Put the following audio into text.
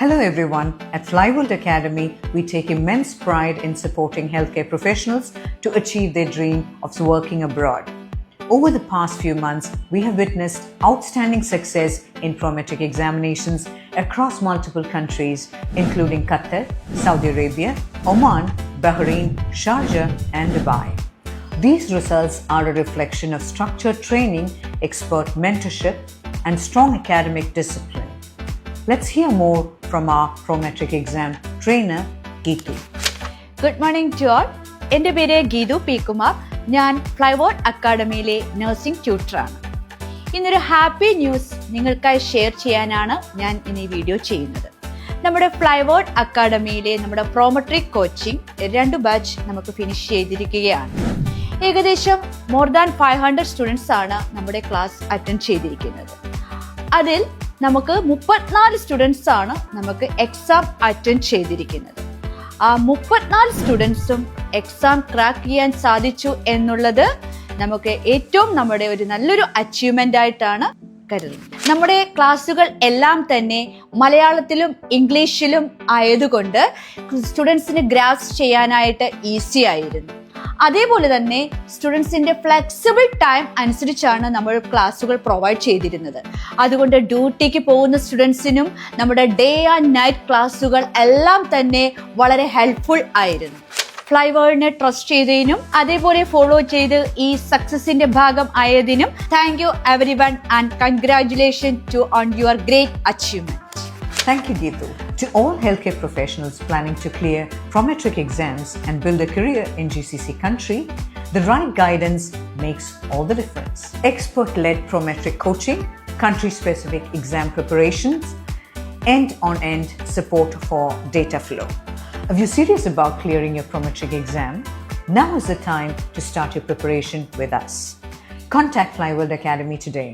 Hello everyone. At Flyworld Academy, we take immense pride in supporting healthcare professionals to achieve their dream of working abroad. Over the past few months, we have witnessed outstanding success in prometric examinations across multiple countries, including Qatar, Saudi Arabia, Oman, Bahrain, Sharjah, and Dubai. These results are a reflection of structured training, expert mentorship, and strong academic discipline. Let's hear more from our prometric exam trainer, Geetu. Good morning to all. എൻ്റെ പേര് Geethu P Kumar. ഞാൻ ഫ്ലൈവേർഡ് അക്കാഡമിയിലെ nursing ട്യൂട്ടറാണ്. ഇന്നൊരു happy news നിങ്ങൾക്കായി share ചെയ്യാനാണ് ഞാൻ ഇന്ന് ഈ video ചെയ്യുന്നത്. നമ്മുടെ ഫ്ലൈവേർഡ് അക്കാഡമിയിലെ നമ്മുടെ പ്രോമെട്രിക് കോച്ചിങ് 2 ബാച്ച് നമുക്ക് ഫിനിഷ് ചെയ്തിരിക്കുകയാണ്. ഏകദേശം മോർ ദാൻ 500 സ്റ്റുഡൻസ് ആണ് നമ്മുടെ ക്ലാസ് അറ്റൻഡ് ചെയ്തിരിക്കുന്നത്. അതിൽ നമുക്ക് 34 സ്റ്റുഡൻസ് ആണ് നമുക്ക് എക്സാം അറ്റൻഡ് ചെയ്തിരിക്കുന്നത്. ആ 34 സ്റ്റുഡൻസും എക്സാം ക്രാക്ക് ചെയ്യാൻ സാധിച്ചു എന്നുള്ളത് നമുക്ക് ഏറ്റവും നമ്മുടെ ഒരു നല്ലൊരു അച്ചീവ്മെന്റ് ആയിട്ടാണ് കരുതുന്നത്. നമ്മുടെ ക്ലാസ്സുകൾ എല്ലാം തന്നെ മലയാളത്തിലും ഇംഗ്ലീഷിലും ആയതുകൊണ്ട് സ്റ്റുഡൻസിന് ഗ്രാസ്പ് ചെയ്യാനായിട്ട് ഈസി ആയിരുന്നു. അതേപോലെ തന്നെ സ്റ്റുഡൻസിന്റെ ഫ്ലെക്സിബിൾ ടൈം അനുസരിച്ചാണ് നമ്മൾ ക്ലാസ്സുകൾ പ്രൊവൈഡ് ചെയ്തിരുന്നത്. അതുകൊണ്ട് ഡ്യൂട്ടിക്ക് പോകുന്ന സ്റ്റുഡൻസിനും നമ്മുടെ ഡേ ആൻഡ് നൈറ്റ് ക്ലാസ്സുകൾ എല്ലാം തന്നെ വളരെ ഹെൽപ്ഫുൾ ആയിരുന്നു. ഫ്ലൈവേർഡിനെ ട്രസ്റ്റ് ചെയ്തതിനും അതേപോലെ ഫോളോ ചെയ്ത് ഈ സക്സസിന്റെ ഭാഗം ആയതിനും thank you everyone and congratulation to on your great achievement. Thank you, Geetu. To all healthcare professionals planning to clear prometric exams and build a career in GCC country, the right guidance makes all the difference. Expert-led prometric coaching, country-specific exam preparations, end-on-end support for data flow. If you're serious about clearing your prometric exam, now is the time to start your preparation with us. Contact Flyworld Academy today.